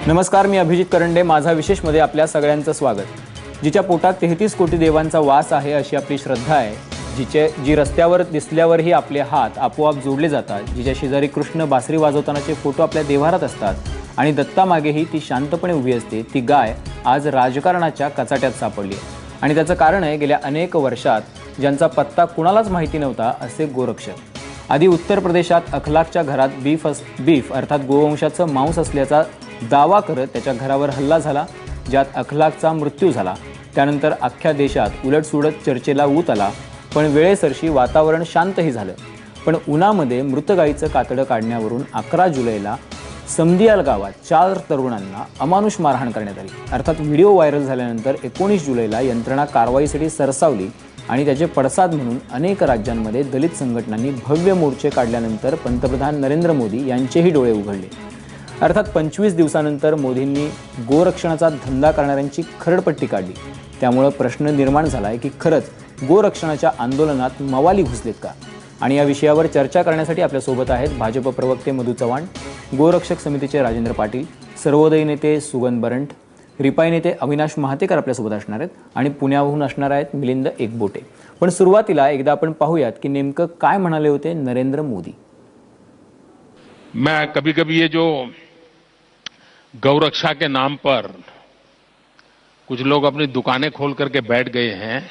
नमस्कार, मी अभिजित करंडे. माझा विशेष मध्ये आपल्या सगळ्यांचं स्वागत. जिच्या पोटात 33 कोटी देवांचा वास आहे अशी आपली श्रद्धा आहे, जी रस्त्यावर दिसल्यावरही आपले हात आपोआप जोडले जातात, जिच्या शेजारी कृष्ण बासरी वाजवतानाचे फोटो आपल्या देव्हारात असतात आणि दत्तामागेही ती शांतपणे उभी असते, ती गाय आज राजकारणाच्या कचाट्यात सापडली आहे. आणि त्याचं कारण आहे गेल्या अनेक वर्षात ज्यांचा पत्ता कुणालाच माहिती नव्हता असे गोरक्षक. आधी उत्तर प्रदेशात अखलाकच्या घरात बीफ अर्थात गोवंशाचं मांस असल्याचा दावा करत त्याच्या घरावर हल्ला झाला, ज्यात अखलाकचा मृत्यू झाला. त्यानंतर अख्ख्या देशात उलटसुलट चर्चेला ऊत आला, पण वेळेसरशी वातावरण शांतही झालं. पण उन्हामध्ये मृत गायीचं कातडं काढण्यावरून 11 जुलैला समदियाल गावात 4 तरुणांना अमानुष मारहाण करण्यात आली. अर्थात व्हिडिओ व्हायरल झाल्यानंतर 19 जुलैला यंत्रणा कारवाईसाठी सरसावली आणि त्याचे पडसाद म्हणून अनेक राज्यांमध्ये दलित संघटनांनी भव्य मोर्चे काढल्यानंतर पंतप्रधान नरेंद्र मोदी यांचेही डोळे उघडले. अर्थात 25 दिवसानंतर मोदींनी गोरक्षणाचा धंदा करणाऱ्यांची खरडपट्टी काढली. त्यामुळे प्रश्न निर्माण झाला आहे की खरंच गोरक्षणाच्या आंदोलनात मवाली घुसलेत का? आणि या विषयावर चर्चा करण्यासाठी आपल्यासोबत आहेत भाजप प्रवक्ते मधू चव्हाण, गोरक्षक समितीचे राजेंद्र पाटील, सर्वोदयी नेते सुगन बरंट, रिपाई नेते अविनाश महातेकर आपल्यासोबत असणार आहेत आणि पुण्याहून असणार आहेत मिलिंद एकबोटे. पण सुरुवातीला एकदा आपण पाहूयात की नेमकं काय म्हणाले होते नरेंद्र मोदी. मैं कभी कभी ये जो गौरक्षा के नाम पर कुछ लोग अपनी दुकानें खोल करके बैठ गए हैं,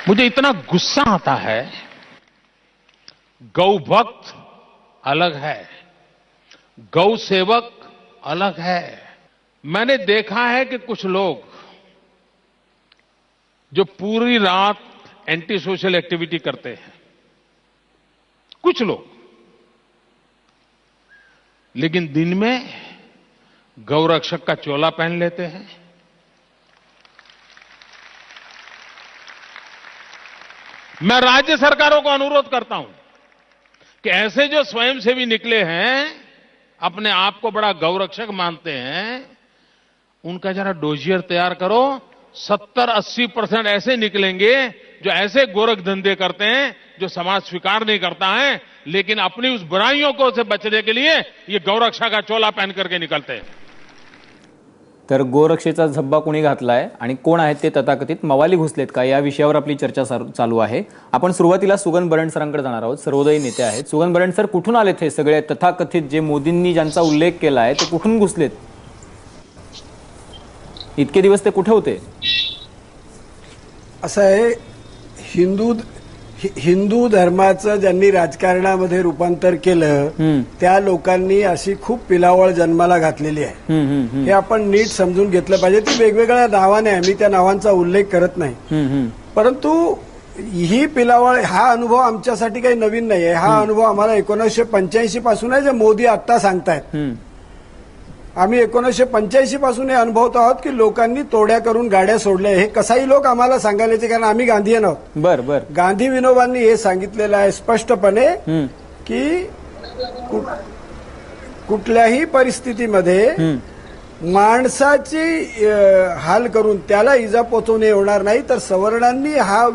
मुझे इतना गुस्सा आता है. गौ भक्त अलग है, गौ सेवक अलग है. मैंने देखा है कि कुछ लोग जो पूरी रात एंटी सोशल एक्टिविटी करते हैं, कुछ लोग, लेकिन दिन में गौरक्षक का चोला पहन लेते हैं. मैं राज्य सरकारों को अनुरोध करता हूं कि ऐसे जो स्वयंसेवी निकले हैं, अपने आप को बड़ा गौरक्षक मानते हैं, उनका जरा डोजियर तैयार करो. 70-80% ऐसे निकलेंगे जो ऐसे गोरख धंधे करते हैं जो समाज स्वीकार नहीं करता है, लेकिन अपनी उस बुराइयों को से बचने के लिए ये गौरक्षा का चोला पहन करके निकलते हैं. तर गोरक्षेचा झब्बा कोणी घातलाय आणि कोण आहेत ते तथाकथित मवाली घुसलेत का, या विषयावर आपली चर्चा चालू आहे. आपण सुरुवातीला सुगन बरंट सरांकडे जाणार आहोत. सर्वोदयी नेते आहेत. सुगन बरंट सर, कुठून आलेत हे सगळे तथाकथित जे मोदींनी ज्यांचा उल्लेख केला आहे ते कुठून घुसलेत? इतके दिवस ते कुठे होते? असं आहे, हिंदू धर्माचं ज्यांनी राजकारणामध्ये रूपांतर केलं त्या लोकांनी अशी खूप पिलावळ जन्माला घातलेली आहे. हे आपण नीट समजून घेतलं पाहिजे. ती वेगवेगळ्या नावाने आहे, मी त्या नावांचा उल्लेख करत नाही, परंतु ही पिलावळ, हा अनुभव आमच्यासाठी काही नवीन नाही आहे. हा अनुभव आम्हाला 1985 पासून आहे, जे मोदी आता सांगतायत. आम्ही 1985 पासून हे अनुभवत आहोत की लोकांनी तोड्या करून गाड्या सोडल्या. हे कसाही लोक आम्हाला सांगायचे, कारण आम्ही गांधीयन आहोत. बर गांधी विनोबांनी हे सांगितलेलं आहे स्पष्टपणे की कुठल्याही परिस्थितीमध्ये माणसाची हाल करून त्याला इजा पोचवणे होणार नाही, तर सवर्णांनी हा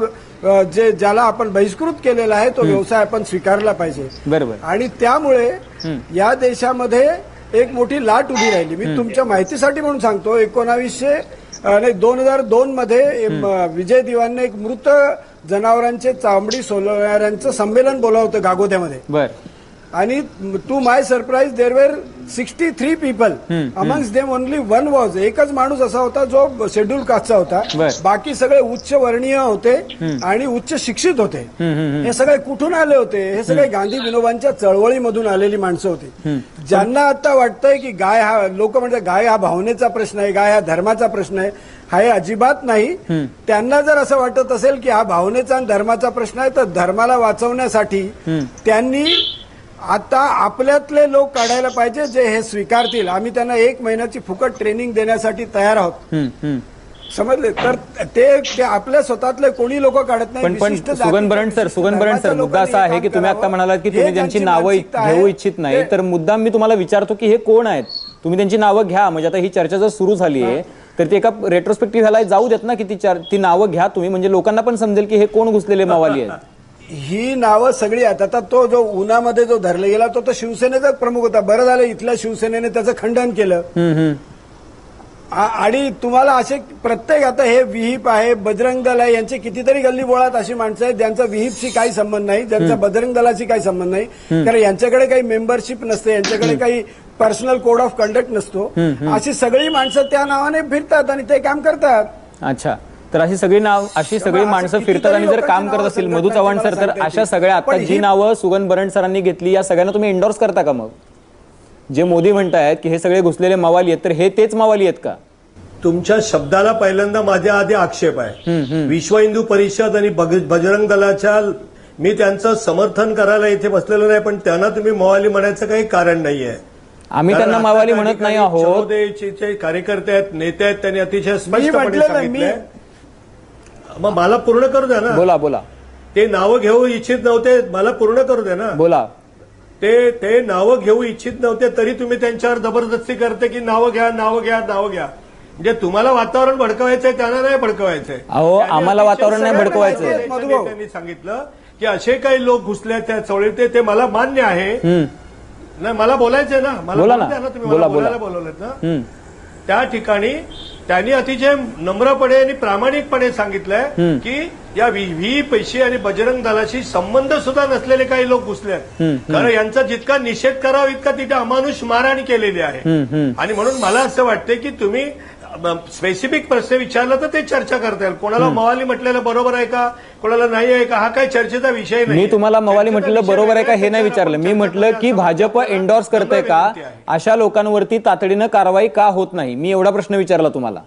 ज्याला आपण बहिष्कृत केलेला आहे तो व्यवसाय आपण स्वीकारला पाहिजे. बरोबर. आणि त्यामुळे या देशामध्ये एक मोठी लाट उभी राहिली. मी तुमच्या माहितीसाठी म्हणून सांगतो, 2002 मध्ये विजय दिवानने एक मृत जनावरांचे चामडी सोलणाऱ्यांचं संमेलन बोलावलं होतं गागोद्यामध्ये. आणि to my surprise there were 63 people, amongst them only one was, एकच माणूस असा होता जो शेड्यूल कास्टचा होता. बाकी सगळे उच्च वर्णीय होते आणि उच्च शिक्षित होते. हे सगळे कुठून आले होते? हे सगळे गांधी विनोबांच्या चळवळीमधून आलेली माणसं होती, ज्यांना आता वाटतंय की गाय हा, लोक म्हणतात गाय हा भावनेचा प्रश्न आहे, गाय हा धर्माचा प्रश्न आहे. हा हे अजिबात नाही. त्यांना जर असं वाटत असेल की हा भावनेचा आणि धर्माचा प्रश्न आहे, तर धर्माला वाचवण्यासाठी त्यांनी आता आपल्यातले लोक काढायला पाहिजे जे हे स्वीकारतील. आम्ही त्यांना 1 महिन्याची फुकट ट्रेनिंग देण्यासाठी तयार आहोत. समजले? तर ते आपल्या स्वतःतले कोणी लोक काढत नाही. पण सुगन बरंट सर, मुद्दा असा आहे की तुम्ही आता म्हणालात की तुम्ही त्यांची नावं घेऊ इच्छित नाही, तर मुद्दा मी तुम्हाला विचारतो की हे कोण आहेत? तुम्ही त्यांची नावं घ्या. म्हणजे आता ही चर्चा जर सुरू झाली आहे तर ते एका रेट्रोस्पेक्टिव्ह ह्याला जाऊ देत ना की ती नावं घ्या तुम्ही, म्हणजे लोकांना पण समजेल की हे कोण घुसलेले मावाली आहेत. ही नावं सगळी आहेत. आता तो जो उन्हामध्ये जो धरला गेला तो शिवसेनेचा प्रमुख होता. बरं झालं इथल्या शिवसेनेने त्याचं खंडन केलं. आणि तुम्हाला असे प्रत्येक आता हे विहीप आहे, बजरंग दल आहे, यांचे कितीतरी गल्ली बोळात अशी माणसं आहेत ज्यांचा विहीपशी काही संबंध नाही, ज्यांचा बजरंग दलाशी काही संबंध नाही, कारण यांच्याकडे काही मेंबरशिप नसते, यांच्याकडे काही पर्सनल कोड ऑफ कंडक्ट नसतो. अशी सगळी माणसं त्या नावाने फिरतात आणि ते काम करतात. अच्छा, तर अशी सगळी माणसं फिरतात आणि जर काम करत असतील मधू चव्हाण सर, तर अशा सगळ्या आता जी नावं सुगन बरंड सरांनी घेतली या सगळ्यांना तुम्ही एंडोर्स करता का? मग जे मोदी म्हणतायत की हे सगळे घुसलेले मावाली आहेत, तर हे तेच मावाली आहेत का? तुमच्या शब्दाला पहिल्यांदा माझ्या आधी आक्षेप आहे. विश्व हिंदू परिषद आणि बजरंग दलाच्या मी त्यांचं समर्थन करायला इथे बसलेलो नाही, पण त्यांना तुम्ही मावाली म्हणायचं काही कारण नाहीये. आम्ही त्यांना मावाली म्हणत नाही आहोत. कार्यकर्ते आहेत, नेते आहेत, त्यांनी अतिशय स्पष्टपणे सांगितलंय. मग मला पूर्ण करू द्या ना. बोला. ते नावं घेऊ इच्छित नव्हते, मला पूर्ण करू द्या ना. बोला. ते नावं घेऊ इच्छित नव्हते तरी तुम्ही त्यांच्यावर जबरदस्ती करते की नावं घ्या. म्हणजे तुम्हाला वातावरण भडकवायचंय, त्यांना नाही भडकवायचंय. अहो, आम्हाला वातावरण नाही भडकवायचंय. त्यांनी सांगितलं की असे काही लोक घुसले त्या चळवळीत, ते मला मान्य आहे. नाही, मला बोलायचंय ना, मला बोला ना, तुम्ही मला बोलायला बोलवलेत ना. त्या ठिकाणी त्यांनी अतिशय नम्रपणे आणि प्रामाणिकपणे सांगितलंय की या व्ही पैसे आणि बजरंग दलाशी संबंध सुद्धा नसलेले काही लोक घुसले आहेत. कारण यांचा जितका निषेध करावा इतका तिथे अमानुष मारहाण केलेली आहे. आणि म्हणून मला असं वाटतं की तुम्ही स्पेसिफिक प्रश्न विचारला तर ते चर्चा करता येईल. कोणाला मवाली म्हटलेलं बरोबर आहे का, कोणाला नाही आहे का, हा काही चर्चेचा विषय नाही. मी तुम्हाला मवाली म्हटलेलं बरोबर आहे का हे नाही विचारलं. मी म्हटलं की भाजप एंडोर्स करते का, अशा लोकांवरती तातडीनं कारवाई का होत नाही, मी एवढा प्रश्न विचारला तुम्हाला.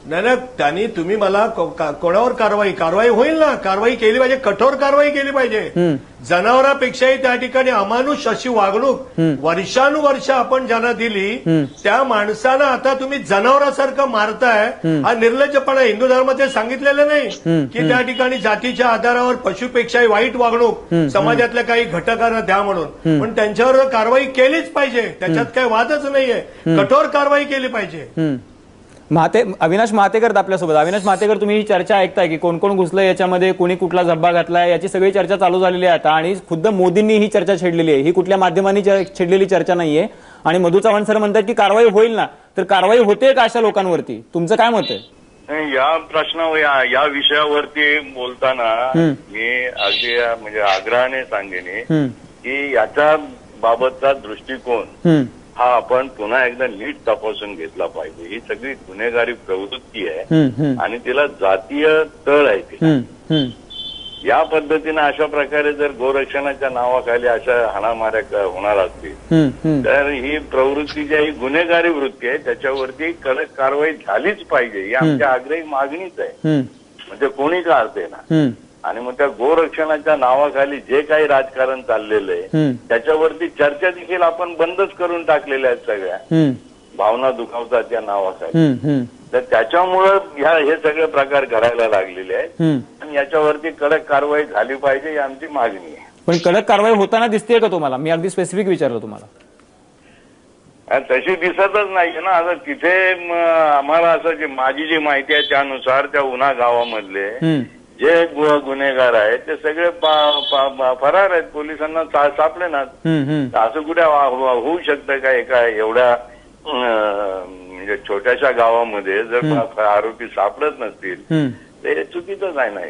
नाही, त्यांनी तुम्ही मला कोणावर कारवाई होईल ना, कारवाई केली पाहिजे, कठोर कारवाई केली पाहिजे. जनावरांपेक्षाही त्या ठिकाणी अमानुष अशी वागणूक वर्षानुवर्ष आपण ज्यांना दिली त्या माणसाला आता तुम्ही जनावरासारखं मारताय. हा निर्लज्जपणा. हिंदू धर्मात सांगितलेलं नाही की त्या ठिकाणी जातीच्या आधारावर पशुपेक्षाही वाईट वागणूक समाजातल्या काही घटकांना द्या म्हणून. पण त्यांच्यावर कारवाई केलीच पाहिजे, त्याच्यात काही वादच नाहीये. कठोर कारवाई केली पाहिजे. अविनाश महातेकर आपल्यासोबत. अविनाश महातेकर, तुम्ही ही चर्चा ऐकताय की कोण कोण घुसलं याच्यामध्ये, कोणी कुठला झब्बा घातलाय, याची सगळी चर्चा चालू झालेली आहे आता. आणि खुद्द मोदींनी ही चर्चा छेडलेली आहे. ही कुठल्या माध्यमांनी छेडलेली चर्चा नाहीये. आणि मधू चव्हाण सर म्हणतात की कारवाई होईल ना, तर कारवाई होते का अशा लोकांवरती? तुमचं काय मत आहे? या प्रश्नावर या विषयावरती बोलताना मी अगदी म्हणजे आग्रहाने सांगेन की याच्या बाबतचा दृष्टिकोन हा आपण पुन्हा एकदा नीट तपासून घेतला पाहिजे. ही सगळी गुन्हेगारी प्रवृत्ती आहे आणि तिला जातीय तळ आहे. या पद्धतीने अशा प्रकारे जर गोरक्षणाच्या नावाखाली अशा हाणामाऱ्या होणार असतील तर ही प्रवृत्ती जी ही गुन्हेगारी वृत्ती आहे त्याच्यावरती कडक कारवाई झालीच पाहिजे. ही आमची आग्रही मागणीच आहे. म्हणजे कोणी का असे ना. आणि मग त्या गोरक्षणाच्या नावाखाली जे काही राजकारण चाललेलं आहे त्याच्यावरती चर्चा देखील आपण बंदच करून टाकलेल्या आहेत सगळ्या. भावना दुखावतात या नावाखाली. तर त्याच्यामुळं हे सगळे प्रकार घडायला लागलेले आहेत आणि याच्यावरती कडक कारवाई झाली पाहिजे ही आमची मागणी आहे. पण कडक कारवाई होताना दिसते का तुम्हाला? मी अगदी स्पेसिफिक विचारलं तुम्हाला. तशी दिसतच नाही ना. आता तिथे आम्हाला असं जी माझी जी माहिती आहे त्यानुसार त्या उन्हा गावामधले जे गुन्हेगार आहेत ते सगळे फरार आहेत. पोलिसांना सापडे ना. असं कुठे होऊ शकतं का एका एवढ्या म्हणजे छोट्याशा गावामध्ये जर आरोपी सापडत नसतील ते चुकीचंच आहे ना.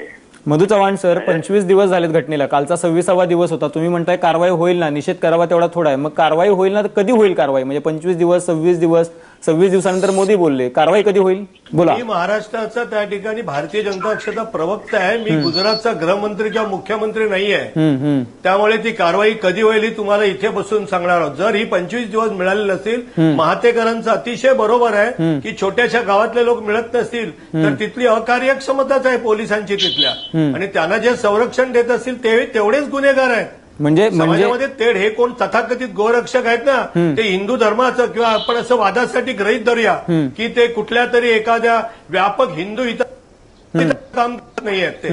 मधू चव्हाण सर, 25 दिवस झालेत घटनेला, कालचा 26वा दिवस होता. तुम्ही म्हणताय कारवाई होईल ना, निषेध करावा तेवढा थोडा आहे. मग कारवाई होईल ना, तर कधी होईल कारवाई? म्हणजे 25 दिवस, 26 दिवस, 26 दिवसानंतर मोदी बोलले, कारवाई कधी होईल? बोला. मी महाराष्ट्राचा त्या ठिकाणी भारतीय जनता पक्षाचा प्रवक्ता आहे. मी गुजरातचा गृहमंत्री किंवा मुख्यमंत्री नाहीये. त्यामुळे ती कारवाई कधी होईल ही तुम्हाला इथे बसून सांगणार आहोत. जर ही 25 दिवस मिळाले नसतील, महातेकरांचं अतिशय बरोबर आहे की छोट्याशा गावातले लोक मिळत नसतील तर तिथली अकार्यक्षमताच आहे पोलिसांची तिथल्या. आणि त्यांना जे संरक्षण देत असतील ते तेवढेच गुन्हेगार आहेत. म्हणजे समाजामध्ये तेढ हे कोण तथाकथित गोरक्षक आहेत ना, ते हिंदू धर्माचं किंवा आपण असं वादासाठी गृहीत धरूया की ते कुठल्या तरी एखाद्या व्यापक हिंदू काम करत नाहीयेत ते.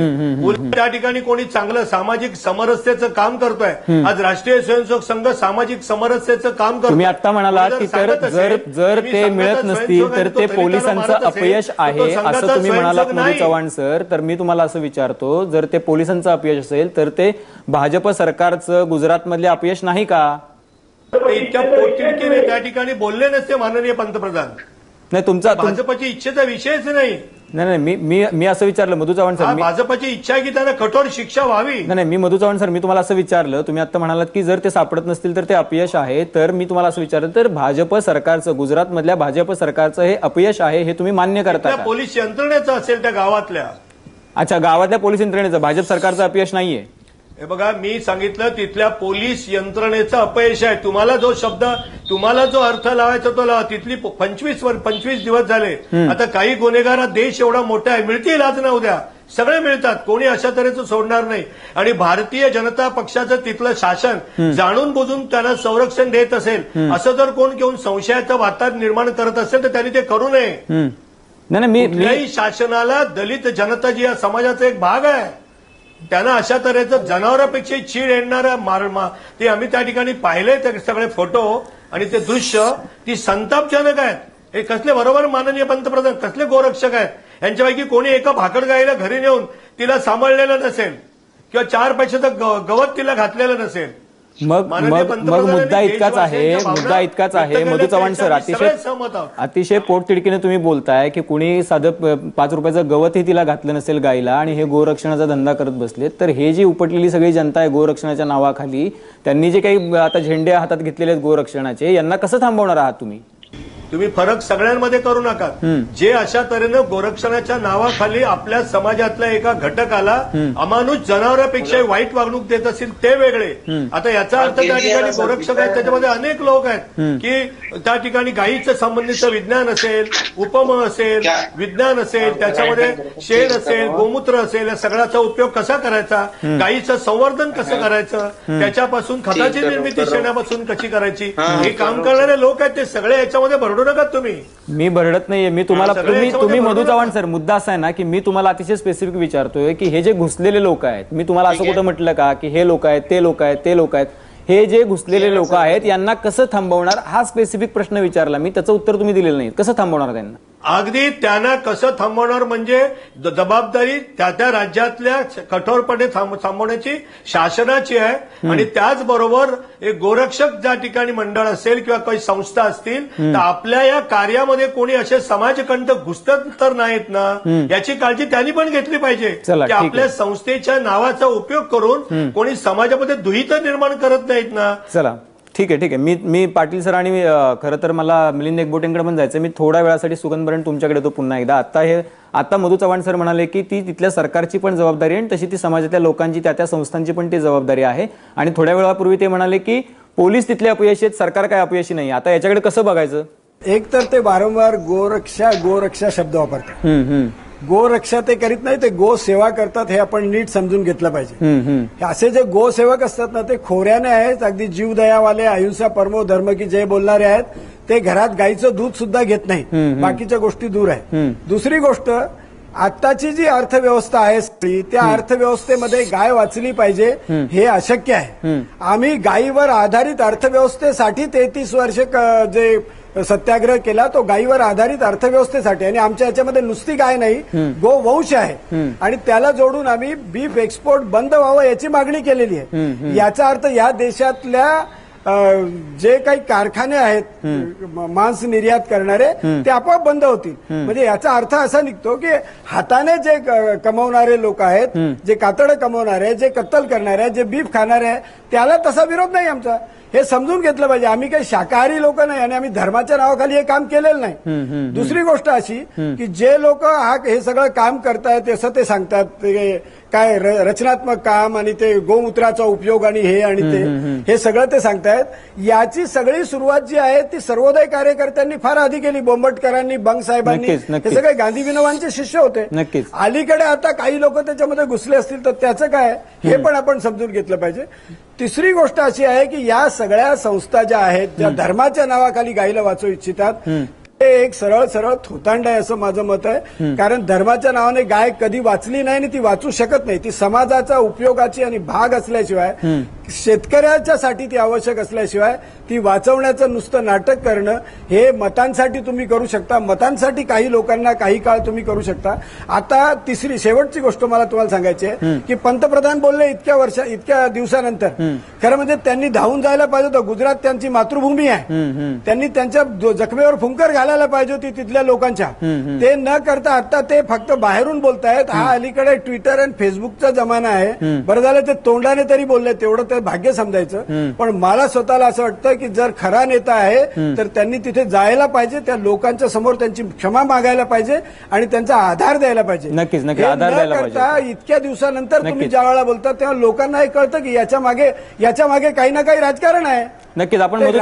उलट त्या ठिकाणी कोणी चांगलं सामाजिक समरसतेचं काम करतोय. आज राष्ट्रीय स्वयंसेवक संघ सामाजिक समरसतेचं काम करतोय. तुम्ही आता म्हणालात की जर ते मिळत नसतील तर ते पोलिसांचं अपयश आहे असं तुम्ही म्हणालात मधू चव्हाण सर. तर मी तुम्हाला असं विचारतो, जर ते पोलिसांचं अपयश असेल तर ते भाजप सरकारचं गुजरातमधले अपयश नाही का? इतक्या पोटतिडकीने त्या ठिकाणी बोलले नसते माननीय पंतप्रधान. नाही, तुमचा भाजपची इच्छेचा विषयच नाही. नाही मी असं विचारलं मधू चव्हाण सर. भाजपची इच्छा आहे की त्यांना कठोर शिक्षा व्हावी. नाही मी मधू चव्हाण सर, मी तुम्हाला असं विचारलं, तुम्ही आता म्हणालात की जर ते सापडत नसतील तर ते अपयश आहे. तर मी तुम्हाला असं विचारलं, तर भाजप सरकारचं, गुजरातमधल्या भाजप सरकारचं हे अपयश आहे हे तुम्ही मान्य करता का? पोलीस यंत्रणेचं असेल त्या गावातल्या. अच्छा, गावातल्या पोलीस यंत्रणेचं, भाजप सरकारचं अपयश नाहीये. हे बघा, मी सांगितलं तिथल्या पोलीस यंत्रणेचं अपयश आहे. तुम्हाला जो अर्थ लावायचा तो लावा. तिथली 25 दिवस झाले. आता काही गुन्हेगार, देश एवढा मोठा आहे, मिळतील आज ना उद्या, सगळे मिळतात, कोणी अशा तऱ्हेचं सोडणार नाही. आणि भारतीय जनता पक्षाचं तिथलं शासन जाणून बुजून त्यांना संरक्षण देत असेल, असं जर कोण घेऊन संशयाचं वातावरण निर्माण करत असेल तर त्यांनी ते करू नये. कुठल्याही शासनाला दलित जनता जी या समाजाचा एक भाग आहे, त्यांना अशा तऱ्हेचं जनावरांपेक्षा चीड येणारा ते आम्ही त्या ठिकाणी पाहिले. ते सगळे फोटो आणि ते दृश्य ती संतापजनक आहेत. हे कसले, बरोबर माननीय पंतप्रधान, कसले गोरक्षक आहेत. यांच्यापैकी कोणी एका भाकड गाईला घरी नेऊन तिला सांभाळलेलं नसेल किंवा 4 पैशाचं गवत तिला घातलेलं नसेल. मग मुद्दा इतकाच आहे मधू चव्हाण सर, अतिशय पोटतिडकीने तुम्ही बोलताय की कुणी साधं 5 रुपयाचं गवतही तिला घातलं नसेल गायला आणि हे गोरक्षणाचा धंदा करत बसले. तर हे जी उपटलेली सगळी जनता आहे गोरक्षणाच्या नावाखाली, त्यांनी जे काही आता झेंडे हातात घेतलेले आहेत गोरक्षणाचे, यांना कसं थांबवणार आहात तुम्ही? तुम्ही फरक सगळ्यांमध्ये करू नका. जे अशा तऱ्हेनं गोरक्षणाच्या नावाखाली आपल्या समाजातल्या एका घटकाला अमानुष जनावरांपेक्षा वाईट वागणूक देत असतील ते वेगळे. आता याचा अर्थ त्या ठिकाणी गोरक्षक आहेत, त्याच्यामध्ये अनेक लोक आहेत की त्या ठिकाणी गायीचं संबंधीचं विज्ञान असेल, उपम असेल, विज्ञान असेल, त्याच्यामध्ये शेण असेल, गोमूत्र असेल, या सगळ्याचा उपयोग कसा करायचा, गायीचं संवर्धन कसं करायचं, त्याच्यापासून खताची निर्मिती शेणापासून कशी करायची, हे काम करणारे लोक आहेत. ते सगळे याच्यामध्ये भरडू नका तुम्ही. मी भरडत नाहीये. मी तुम्हाला तुम्ही मधू चव्हाण सर, मुद्दा असा आहे ना की मी तुम्हाला अतिशय स्पेसिफिक विचारतोय की हे जे घुसलेले लोक आहेत, मी तुम्हाला असं कुठं म्हटलं का की हे लोक आहेत, ते लोक आहेत, ते लोक आहेत, हे जे घुसलेले लोक आहेत यांना कसं थांबवणार, हा स्पेसिफिक प्रश्न विचारला मी. त्याचं उत्तर तुम्ही दिलेलं नाही. कसं थांबवणार त्यांना? अगदी त्यांना कसं थांबवणार म्हणजे जबाबदारी त्या त्या राज्यातल्या कठोरपणे थांबवण्याची शासनाची आहे. आणि त्याचबरोबर एक गोरक्षक ज्या ठिकाणी मंडळ असेल किंवा काही संस्था असतील तर आपल्या या कार्यामध्ये कोणी असे समाजकंटक घुसत तर नाहीत ना, याची काळजी त्यांनी पण घेतली पाहिजे की आपल्या संस्थेच्या नावाचा उपयोग करून कोणी समाजामध्ये दुहित निर्माण करत नाहीत ना. चला ठीक आहे. मी पाटील सर आणि खरं तर मला मिलिंद एकबोटेंकडे पण जायचं. मी थोड्या वेळासाठी सुगंधभरण तुमच्याकडे येतो पुन्हा एकदा. आता मधू चव्हाण सर म्हणाले की ती तिथल्या सरकारची पण जबाबदारी आहे आणि तशी ती समाजातल्या लोकांची, त्या संस्थांची पण ती जबाबदारी आहे. आणि थोड्या वेळापूर्वी ते म्हणाले की पोलीस तिथले अपयशी आहेत, सरकार काय अपयशी नाही. आता याच्याकडे कसं बघायचं? एक तर ते वारंवार गोरक्षा शब्द वापरतात. गोरक्षा ते करीत नाही, ते गो सेवा करतात, हे आपण नीट समजून घेतलं पाहिजे. असे जे गोसेवक असतात ना, ते खोऱ्याने आहेत, अगदी जीवदयावाले, अहिंसा परमो धर्म की जय बोलणारे आहेत. ते घरात गाईचं दूध सुद्धा घेत नाही, बाकीच्या गोष्टी दूर आहे. दुसरी गोष्ट, आत्ताची जी अर्थव्यवस्था आहे त्या अर्थव्यवस्थेमध्ये गाय वाचली पाहिजे हे अशक्य आहे. आम्ही गायीवर आधारित अर्थव्यवस्थेसाठी 33 वर्ष जे सत्याग्रह केला तो गायीवर आधारित अर्थव्यवस्थेसाठी. आणि आमच्या याच्यामध्ये नुसती गाय नाही, गोवंश आहे आणि त्याला जोडून आम्ही बीफ एक्सपोर्ट बंद व्हावं याची मागणी केलेली आहे. याचा अर्थ या देशातल्या जे काही कारखाने आहेत मांस निर्यात करणारे ते आपोआप बंद होतील. म्हणजे याचा अर्थ असा निघतो की हाताने जे कमवणारे लोक आहेत, जे कातडं कमवणारे, जे कत्तल करणारे, जे बीफ खाणारे, त्याला तसा विरोध नाही आमचा. हे समजून घेतलं पाहिजे. आम्ही काही शाकाहारी लोक नाही आणि आम्ही धर्माच्या नावाखाली हे काम केलेलं नाही. दुसरी गोष्ट अशी की जे लोक हे सगळं काम करतायत असं ते सांगतात, काय रचनात्मक काम आणि ते गोमूत्राचा उपयोग आणि हे आणि ते, हे सगळं ते सांगतायत. याची सगळी सुरुवात जी आहे ती सर्वोदय कार्यकर्त्यांनी फार आधी केली. बोंबटकरांनी, बंग साहेबांनी, हे सगळे गांधी विनोबांचे शिष्य होते. अलीकडे आता काही लोक त्याच्यामध्ये घुसले असतील तर त्याचं काय हे पण आपण समजून घेतलं पाहिजे. तिसरी गोष्ट अशी आहे की या सगळ्या संस्था ज्या आहेत, ज्या धर्माच्या नावाखाली गायीला वाचवू इच्छितात, हे एक सरळ सरळ थोतांड आहे असं माझं मत आहे. कारण धर्माच्या नावाने गाय कधी वाचली नाही आणि ती वाचू शकत नाही. ती समाजाचा उपयोगाची आणि भाग असल्याशिवाय, शेतकऱ्याच्यासाठी ती आवश्यक असल्याशिवाय ती वाचवण्याचं नुसतं नाटक करणं हे मतांसाठी तुम्ही करू शकता. मतांसाठी काही लोकांना काही काळ तुम्ही करू शकता. आता शेवटची गोष्ट मला तुम्हाला सांगायची आहे की पंतप्रधान बोलले इतक्या दिवसानंतर, खरं म्हणजे त्यांनी धावून जायला पाहिजे होतं. गुजरात त्यांची मातृभूमी आहे. त्यांनी त्यांच्या जखमेवर फुंकर घालायला पाहिजे होती तिथल्या लोकांच्या. ते न करता आता ते फक्त बाहेरून बोलतायत. हा अलीकडे ट्विटर आणि फेसबुकचा जमाना आहे. बरं झालं ते तोंडाने तरी बोलले, तेवढं ते भाग्य समजायचं. पण मला स्वतःला असं वाटतं की जर खरा नेता आहे तर त्यांनी तिथे जायला पाहिजे, त्या लोकांच्या समोर त्यांची क्षमा मागायला पाहिजे आणि त्यांचा आधार द्यायला पाहिजे. नक्कीच आधार द्यायला पाहिजे. इतक्या दिवसानंतर तुम्ही ज्या वेळेला बोलता तेव्हा लोकांना हे कळतं की याच्या मागे काही ना काही राजकारण आहे. नक्कीच आपण मधु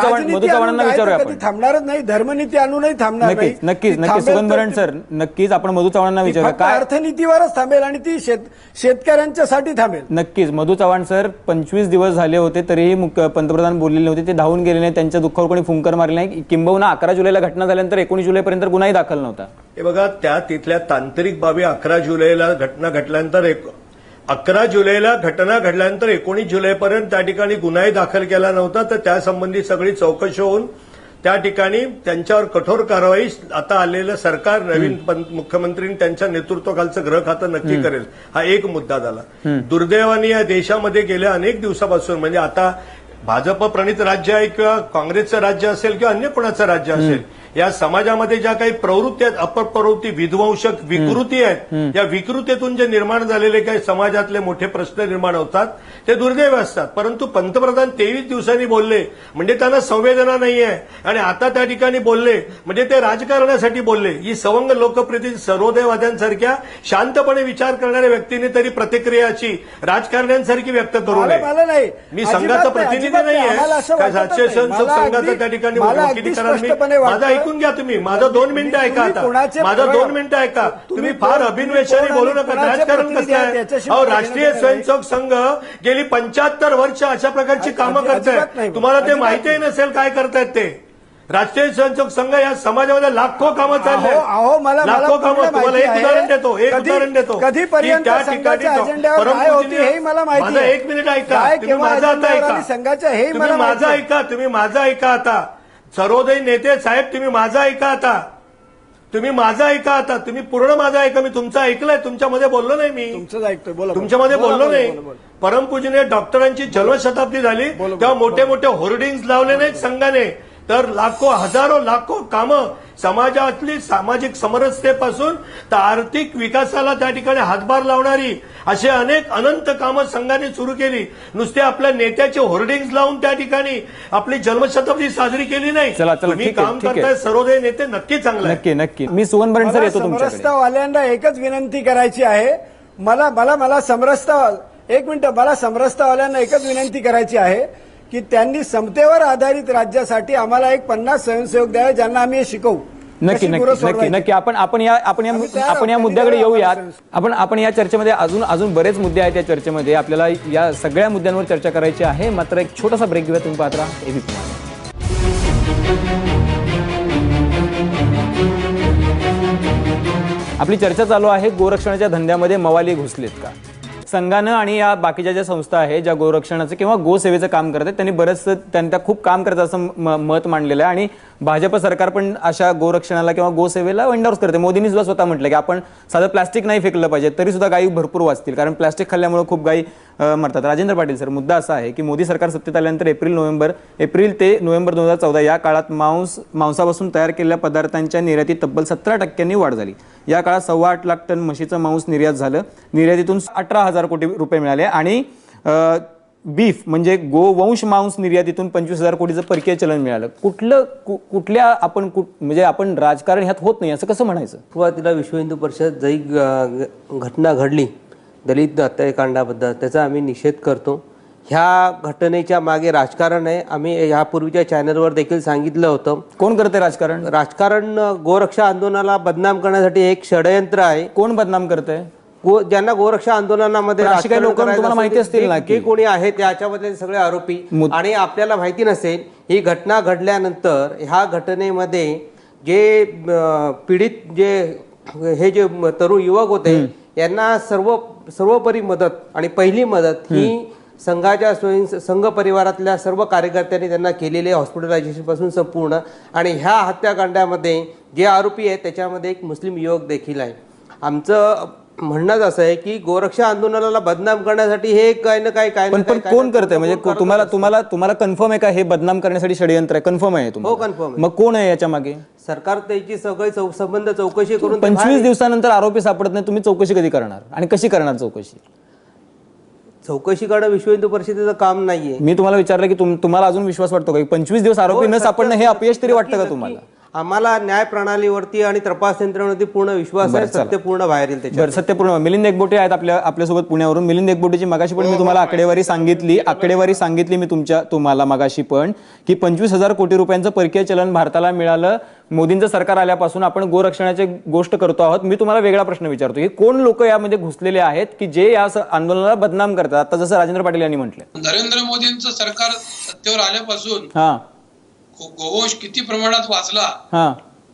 चव्हाणांना विचारूया. कधी थांबणारच नाही, धर्मनीती आणूनही थांबणार नाही. नक्कीच सुगंध भरण सर, नक्कीच आपण मधु चव्हाणांना विचारूया. काय अर्थनीतीवरच थांबेल आणि ती शेतकऱ्यांच्यासाठी थांबेल. नक्कीच मधु चव्हाण सर, 25 दिवस झाले होते तरीही पंतप्रधान बोललेले नव्हते. ते धावून गेले नाही, त्यांच्या दुःखावर कोणी फुंकर मारले नाही. किंबहुना 11 जुलैला घटना झाल्यानंतर 19 जुलैपर्यंत गुन्हाही दाखल नव्हता. हे बघा, तिथल्या तांत्रिक बाबी 11 जुलैला घटना घडल्यानंतर 11 जुलैला घटना घडल्यानंतर 19 जुलैपर्यंत त्या ठिकाणी गुन्हाही दाखल केला नव्हता. तर त्यासंबंधी सगळी चौकशी होऊन त्या ठिकाणी त्यांच्यावर कठोर कारवाई आता आलेलं सरकार, नवीन मुख्यमंत्री त्यांच्या नेतृत्वाखालचं गृह खातं नक्की करेल. हा एक मुद्दा झाला. दुर्दैवाने या देशामध्ये गेल्या अनेक दिवसापासून, म्हणजे आता भाजप प्रणित राज्य आहे किंवा काँग्रेसचं राज्य असेल किंवा अन्य कोणाचं राज्य असेल, या समाजामध्ये ज्या काही प्रवृत्ती आहेत, अपप्रवृत्ती, विध्वंसक विकृती आहेत, या विकृतीतून जे निर्माण झालेले काही समाजातले मोठे प्रश्न निर्माण होतात ते दुर्दैव असतात. परंतु पंतप्रधान 23 दिवसांनी बोलले म्हणजे त्यांना संवेदना नाही आहे. आणि आता त्या ठिकाणी बोलले म्हणजे ते राजकारणासाठी बोलले. ही सवंग लोकप्रियतेची सर्वोदयवाद्यांसारख्या शांतपणे विचार करणाऱ्या व्यक्तीने तरी प्रतिक्रिया अशी राजकारण्यांसारखी व्यक्त करू नये. मी संघाचा प्रतिनिधी नाहीये, राष्ट्रीय स्वयंसेवक संघाचा त्या ठिकाणी वकिली करार. माझा ऐकून घ्या तुम्ही, माझं 2 मिनिटं ऐका. आता माझं 2 मिनिटं ऐका. तुम्ही फार अभिनवेशाने बोलू नका. राजकारण कसं आहे? राष्ट्रीय स्वयंसेवक संघ गेली 75 वर्ष अशा प्रकारची कामं करतायत. तुम्हाला ते माहितीही नसेल काय करतायत ते. राष्ट्रीय स्वयंसेवक संघ या समाजामध्ये लाखो कामं चालले, लाखो कामं. तुम्हाला एक उदाहरण देतो. कधीपर्यंत त्या ठिकाणी माझं 1 मिनिट ऐका. तुम्ही माझं आता ऐका. तुम्ही माझं ऐका आता. सर्वोदयी नेते साहेब, तुम्ही माझं ऐका आता. तुम्ही पूर्ण माझं ऐका. मी तुमचं ऐकलंय, तुमच्यामध्ये बोललो नाही. मी तुमचं ऐकतोय, बोला. तुमच्यामध्ये बोललो नाही. परमपूजनीय डॉक्टरांची जन्मशताब्दी झाली तेव्हा मोठे मोठे होर्डिंग्स लावले नाहीत संघाने, तर हजारो लाखो कामं समाजातली सामाजिक समरसतेपासून तर आर्थिक विकासाला त्या ठिकाणी हातभार लावणारी असे अनंत कामं संघाने सुरू केली. नुसते आपल्या नेत्याचे होर्डिंग्स लावून त्या ठिकाणी आपली जन्मशताब्दी साजरी केली नाही. तुम्ही काम करताय सर्वोदय नेते, नक्की चांगलं आहे. नक्की. मी सुगंध भरण सर येतो तुमच्याकडे. समरसतावाल्यांना एकच विनंती करायची आहे. मला समरसतावाल्यांना एकच विनंती करायची आहे की त्यांनी समतेवर आधारित राज्यासाठी आम्हाला 50 स्वयंसेवक द्यावे ज्यांना आम्ही हे शिकवू. नक्की. आपण या मुद्द्याकडे येऊयात. आपण या चर्चेमध्ये अजून बरेच मुद्दे आहेत. या चर्चेमध्ये आपल्याला या सगळ्या मुद्द्यांवर चर्चा करायची आहे. मात्र एक छोटासा ब्रेक घेऊया. तुम्ही पाहत राहा एबीपी माझा. आपली चर्चा चालू आहे, गोरक्षणाच्या धंद्यामध्ये मवाली घुसलेत का? संघानं आणि या बाकीच्या ज्या संस्था आहेत ज्या गोरक्षणाचं किंवा गोसेवेचं काम करतात त्यांनी त्यांना खूप काम करतात असं मत मांडलेलं आहे. आणि भाजप सरकार पण अशा गोरक्षणाला किंवा गोसेवेला एंडोर्स करते. मोदींनी सुद्धा स्वतः म्हटलं की आपण साधं प्लास्टिक नाही फेकलं पाहिजे, तरी सुद्धा गायी भरपूर वाचतील, कारण प्लास्टिक खाल्ल्यामुळे खूप गायी मरतात. राजेंद्र पाटील सर, मुद्दा असा आहे की मोदी सरकार सत्तेत आल्यानंतर एप्रिल ते नोव्हेंबर 2014 या काळात मांसापासून तयार केलेल्या पदार्थांच्या निर्यातीत तब्बल 17% वाढ झाली. या काळात 8.25 लाख टन म्हशीचं मांस निर्यात झालं. निर्यातीतून 18,000 कोटी रुपये मिळाले. आणि बीफ म्हणजे गोवंश मांस निर्यातीतून 25,000 कोटीचं परकीय चलन मिळालं. म्हणजे आपण राजकारण ह्यात होत नाही असं कसं म्हणायचं? सुरुवातीला विश्व हिंदू परिषद जी घटना घडली दलित हत्याकांडाबद्दल त्याचा आम्ही निषेध करतो. ह्या घटनेच्या मागे राजकारण आहे. आम्ही ह्यापूर्वीच्या चॅनलवर देखील सांगितलं होतं. कोण करते राजकारण? राजकारण गोरक्षा आंदोलनाला बदनाम करण्यासाठी एक षडयंत्र आहे. कोण बदनाम करतंय? ज्यांना गोरक्षा आंदोलनामध्ये काही लोकांना तुम्हाला माहिती असतील ना की कोणी आहे त्याच्यामधले सगळे आरोपी. आणि आपल्याला माहिती नसेल ही घटना घडल्यानंतर ह्या घटनेमध्ये जे पीडित जे हे जे तरुण युवक होते यांना सर्वोपरी मदत आणि पहिली मदत ही संघाच्या संघ परिवारातल्या सर्व कार्यकर्त्यांनी त्यांना केलेले हॉस्पिटलायझेशन पासून संपूर्ण. आणि ह्या हत्याकांडामध्ये जे आरोपी आहेत त्याच्यामध्ये एक मुस्लिम युवक देखील आहे. आमचं म्हणणंच असं आहे की गोरक्षा आंदोलनाला बदनाम करण्यासाठी हे काय ना काय पण कोण करतंय म्हणजे तुम्हाला कन्फर्म आहे का हे बदनाम करण्यासाठी षडयंत्र आहे? कन्फर्म आहे तुम्हाला? हो, कन्फर्म आहे. मग कोण आहे याच्या मागे? सरकार त्याची सगळी संबंध चौकशी करून 25 दिवसानंतर आरोपी सापडत नाही, तुम्ही चौकशी कधी करणार आणि कशी करणार चौकशी? चौकशी करणं विश्व हिंदू परिषदेचं काम नाहीये. मी तुम्हाला विचारलं की तुम्हाला अजून विश्वास वाटतो का 25 दिवस आरोपी न सापडणं हे अपयश तरी वाटतं का तुम्हाला? आम्हाला न्याय प्रणालीवरती आणि तपास यंत्रणेवरती पूर्ण विश्वास आहे. सत्य पूर्ण बाहेर येईल त्याच्यात. सत्यपूर्ण. मिलिंद एकबोटे आहेत आपल्यासोबत पुण्यावरून. मिलिंद एकबोटेची मगाशी पण मी तुम्हाला आकडेवारी सांगितली मी तुम्हाला मगाशी पण की 25,000 कोटी रुपयांचं परकीय चलन भारताला मिळालं मोदींचं सरकार आल्यापासून. आपण गोरक्षणाची गोष्ट करतो आहोत. मी तुम्हाला वेगळा प्रश्न विचारतो की कोण लोक यामध्ये घुसलेले आहेत की जे या आंदोलनाला बदनाम करतात? आता जसं राजेंद्र पाटील यांनी म्हटलं, नरेंद्र मोदींचं सरकार सत्तेवर आल्यापासून गोवंश किती प्रमाणात वाचला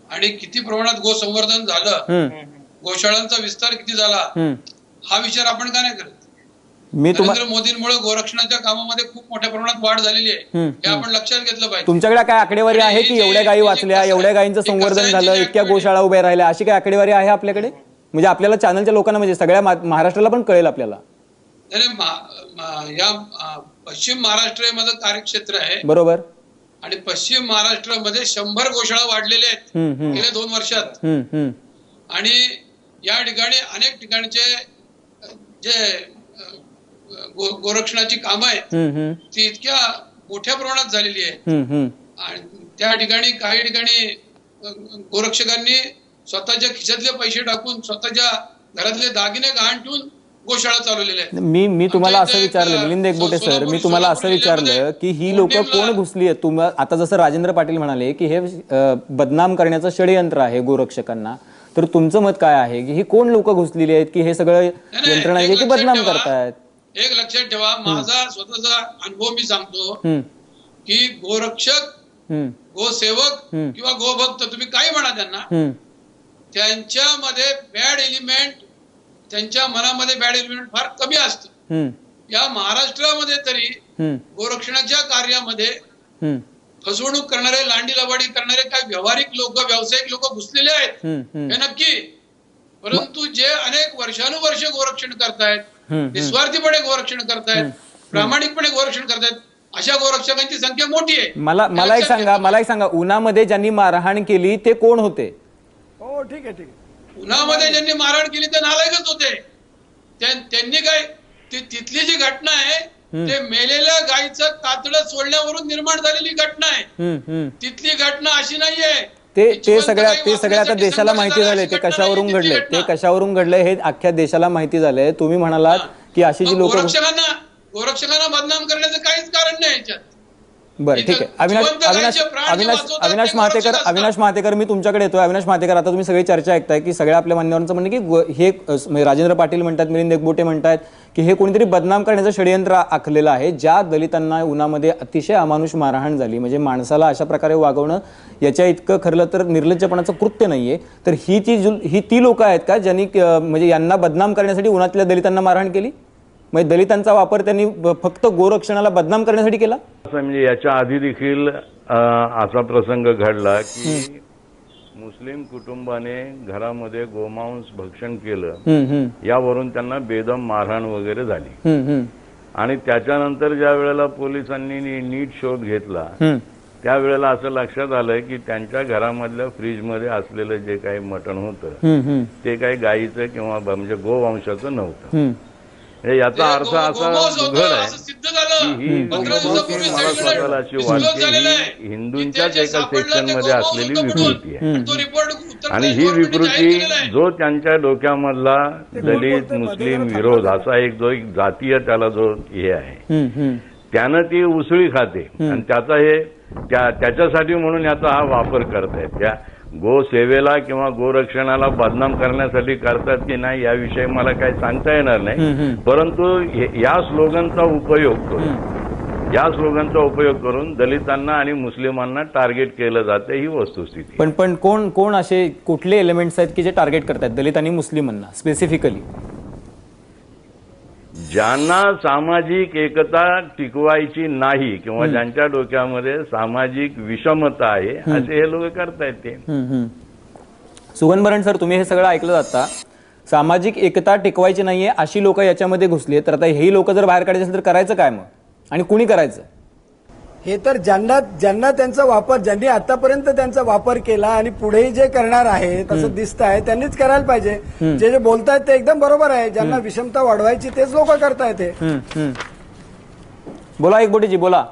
आणि किती प्रमाणात गोसंवर्धन झालं, गोशाळांचा विस्तार किती झाला, हा विचार आपण का नाही करत? नरेंद्र मोदींमुळे गोरक्षणाच्या कामामध्ये खूप मोठ्या प्रमाणात वाढ झालेली आहे, हे आपण लक्षात घेतलं पाहिजे. तुमच्याकडे काय आकडेवारी आहे की एवढ्या गायी वाचल्या, एवढ्या गायींचं संवर्धन झालं, इतक्या गोशाळा उभ्या राहिल्या, अशी काय आकडेवारी आहे आपल्याकडे? म्हणजे आपल्याला चॅनलच्या लोकांना, म्हणजे सगळ्या महाराष्ट्राला पण कळेल आपल्याला. या पश्चिम महाराष्ट्र हे माझं कार्यक्षेत्र आहे, बरोबर. आणि पश्चिम महाराष्ट्रामध्ये 100 गोशाळा वाढलेले आहेत गेल्या 2 वर्षात. आणि या ठिकाणी अनेक ठिकाणचे जे गोरक्षणाची कामं आहेत ती इतक्या मोठ्या प्रमाणात झालेली आहे. आणि त्या ठिकाणी काही ठिकाणी गोरक्षकांनी स्वतःच्या खिशातले पैसे टाकून स्वतःच्या घरातले दागिने गहाण ठेवून गोशाळा चालवलेल्या आहेत. मी तुम्हाला असं विचारलं, मिलिंद एकबोटे सर, मी तुम्हाला असं विचारलं की ही लोक कोण घुसली आहेत? आता जसं राजेंद्र पाटील म्हणाले की हे बदनाम करण्याचं षडयंत्र आहे गोरक्षकांना, तर तुमचं मत काय आहे की ही कोण लोक घुसलेली आहेत की हे सगळं यंत्रणा आहे की बदनाम करतायत? एक लक्षात ठेवा, माझा स्वतःचा अनुभव मी सांगतो की गोरक्षक, गोसेवक किंवा गोभक्त, तुम्ही काही म्हणा त्यांना, त्यांच्यामध्ये बॅड एलिमेंट, त्यांच्या मनामध्ये बॅड एलिमेंट फार कमी असतं. या महाराष्ट्रामध्ये तरी गोरक्षणाच्या कार्यामध्ये फसवणूक करणारे, लांडी लबाडी करणारे काही व्यावहारिक लोक, व्यावसायिक लोक घुसलेले आहेत, हे नक्की. परंतु जे अनेक वर्षानुवर्ष गोरक्षण करतायत, निस्वार्थीपणे गोरक्षण करतायत, प्रामाणिकपणे गोरक्षण करतायत, अशा गोरक्षकांची संख्या मोठी आहे. मला एक सांगा, उन्हामध्ये ज्यांनी मारहाण केली ते कोण होते? हो, ठीक आहे. उन्हामध्ये ज्यांनी मारहाण केली ते नालायकच होते. त्यांनी काय, तिथली जी घटना आहे ते मेलेल्या गायीचं कातडं सोडण्यावरून निर्माण झालेली घटना आहे. तिथली घटना अशी नाहीये. ते सगळ्या आता देशाला माहिती झाले ते कशावरून घडले हे अख्ख्या देशाला माहिती झालंय. तुम्ही म्हणालात की अशी जी लोक, गोरक्षकांना बदनाम करण्याचं काहीच कारण नाही याच्यात. बरं, ठीक आहे. अविनाश महातेकर, मी तुमच्याकडे येतोय. अविनाश महातेकर, आता तुम्ही सगळी चर्चा ऐकताय की सगळ्या आपल्या मान्यवरांचं म्हणणं की हे राजेंद्र पाटील म्हणतात, मिलिंद एकबोटे म्हणतात की हे कोणीतरी बदनाम करण्याचं षडयंत्र आखलेलं आहे. ज्या दलितांना उन्हामध्ये अतिशय अमानुष मारहाण झाली, म्हणजे माणसाला अशा प्रकारे वागवणं याच्या इतकं खरलं तर निर्लज्जपणाचं कृत्य नाहीये. तर ही ती लोक आहेत का ज्यांनी म्हणजे यांना बदनाम करण्यासाठी उन्हातल्या दलितांना मारहाण केली? म्हणजे दलितांचा वापर त्यांनी फक्त गोरक्षणाला बदनाम करण्यासाठी केला? म्हणजे याच्या आधी देखील असा प्रसंग घडला की मुस्लिम कुटुंबाने घरामध्ये गोमांस भक्षण केलं, यावरून त्यांना बेदम मारहाण वगैरे झाली. आणि त्याच्यानंतर ज्या वेळेला पोलिसांनी नीट शोध घेतला त्यावेळेला असं लक्षात आलं की त्यांच्या घरामधल्या फ्रीजमध्ये असलेलं जे काही मटण होतं ते काही गायीचं किंवा म्हणजे गोवंशाचं नव्हतं. याचा अर्थ असा उघड आहे की ही मला स्वतःला अशी वाटते ही हिंदूंच्याच एका सेक्शन मध्ये असलेली विकृती आहे. आणि ही विकृती जो त्यांच्या डोक्यामधला दलित मुस्लिम विरोध असा एक जातीय त्याला जो हे आहे त्यानं ती उसळी खाते आणि त्याच्यासाठी म्हणून याचा हा वापर करतायत. त्या गोसेवेला किंवा गोरक्षणाला बदनाम करण्यासाठी करतात की नाही याविषयी मला काही सांगता येणार नाही, परंतु या स्लोगनचा उपयोग करून या स्लोगनचा उपयोग करून दलितांना आणि मुस्लिमांना टार्गेट केलं जातं, ही वस्तुस्थिती. पण कोण असे कुठले एलिमेंट्स आहेत की जे टार्गेट करतात दलित आणि मुस्लिमांना स्पेसिफिकली? ज्यांना सामाजिक एकता टिकवायची नाही किंवा ज्यांच्या डोक्यामध्ये सामाजिक विषमता आहे असे हे लोक करतायत ते. सुगन सर, तुम्ही हे सगळं ऐकलं जाता, सामाजिक एकता टिकवायची नाहीये अशी लोक याच्यामध्ये घुसली, तर आता ही लोक जर बाहेर काढायची असेल तर करायचं काय मग, आणि कुणी करायचं? हे तर ज्यांना त्यांचा वापर, ज्यांनी आतापर्यंत त्यांचा वापर केला आणि पुढेही जे करणार आहे तसं दिसत आहे त्यांनीच करायला पाहिजे. जे बोलतायत ते एकदम बरोबर आहे. ज्यांना विषमता वाढवायची तेच लोक करतायत. बोला एकबोटीजी, बोला.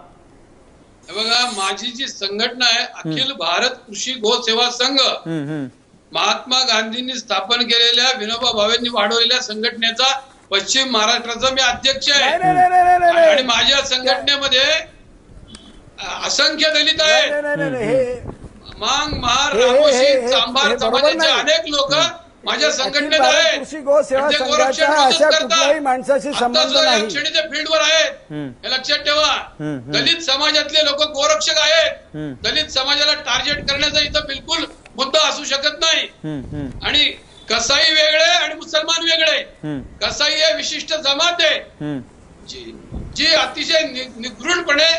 बघा, माझी जी संघटना आहे अखिल भारत कृषी गो सेवा संघ, महात्मा गांधींनी स्थापन केलेल्या, विनोबा भावेंनी वाढवलेल्या संघटनेचा पश्चिम महाराष्ट्राचा मी अध्यक्ष आहे. आणि माझ्या संघटनेमध्ये असंख्य दलित आहेत. मांग, महार, रामोशी, चांभार समाजाचे अनेक लोक माझ्या संघटनेत आहेत. कृषी गो सेवा संघाचा अशा कुठल्याही माणसाशी संबंध नाही. क्षणीचे फील्डवर आहेत, हे लक्षात ठेवा. दलित समाजातले लोक गोरक्षक आहेत. दलित समाजाला टार्गेट करण्याचा इथं बिलकुल मुद्दा असू शकत नाही. आणि कसाई वेगळे आणि मुसलमान वेगळे. कसाई हे विशिष्ट जमात आहे जी अतिशय निगृढपणे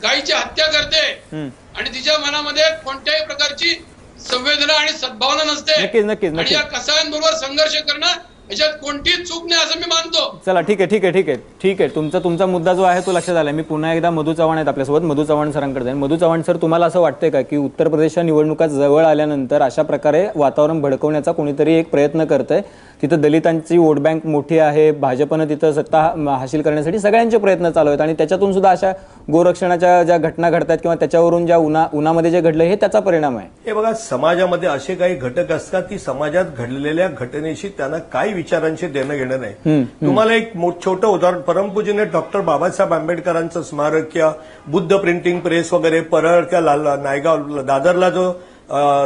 गायीची हत्या करते आणि तिच्या मनामध्ये कोणत्याही प्रकारची संवेदना आणि सद्भावना नसते. आणि या कसायांबरोबर संघर्ष करणं याच्यात कोणतीच चूक नाही असं मी मानतो. चला, ठीक आहे. तुमचा मुद्दा जो आहे तो लक्षात आलाय. मी पुन्हा एकदा मधू चव्हाण आहेत आपल्यासोबत, मधू चव्हाण सरांकडे जाईन. मधू चव्हाण सर, तुम्हाला असं वाटतंय का की उत्तर प्रदेशच्या निवडणुका जवळ आल्यानंतर अशा प्रकारे वातावरण भडकवण्याचा कोणीतरी एक प्रयत्न करतंय? तिथं दलितांची वोट बँक मोठी आहे, भाजपनं तिथं सत्ता हासिल करण्यासाठी सगळ्यांचे प्रयत्न चालू आहेत, आणि त्याच्यातून सुद्धा अशा गोरक्षणाच्या ज्या घटना घडतात किंवा त्याच्यावरून ज्या उन्हामध्ये जे घडलं हे त्याचा परिणाम आहे. हे बघा, समाजामध्ये असे काही घटक असतात की समाजात घडलेल्या घटनेशी त्यांना काही विचारांशी देणं घेणं नाही. तुम्हाला एक छोटं उदाहरण, परमपूजनीय डॉक्टर बाबासाहेब आंबेडकरांचं स्मारक किंवा बुद्ध प्रिंटिंग प्रेस वगैरे परळ किंवा नायगाव दादरला जो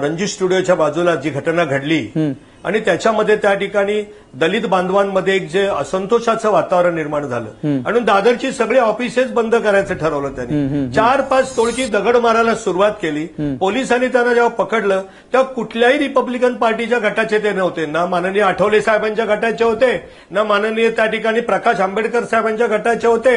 रणजित स्टुडिओच्या बाजूला जी घटना घडली आणि त्याच्यामध्ये त्या ठिकाणी दलित बांधवांमध्ये एक जे असंतोषाचं वातावरण निर्माण झालं आणि दादरची सगळी ऑफिसेस बंद करायचं ठरवलं त्यांनी. 4-5 तोळची दगड मारायला सुरुवात केली. पोलिसांनी त्यांना जेव्हा पकडलं तेव्हा कुठल्याही रिपब्लिकन पार्टीच्या गटाचे ते नव्हते, ना माननीय आठवले साहेबांच्या गटाचे होते, ना माननीय त्या ठिकाणी प्रकाश आंबेडकर साहेबांच्या गटाचे होते.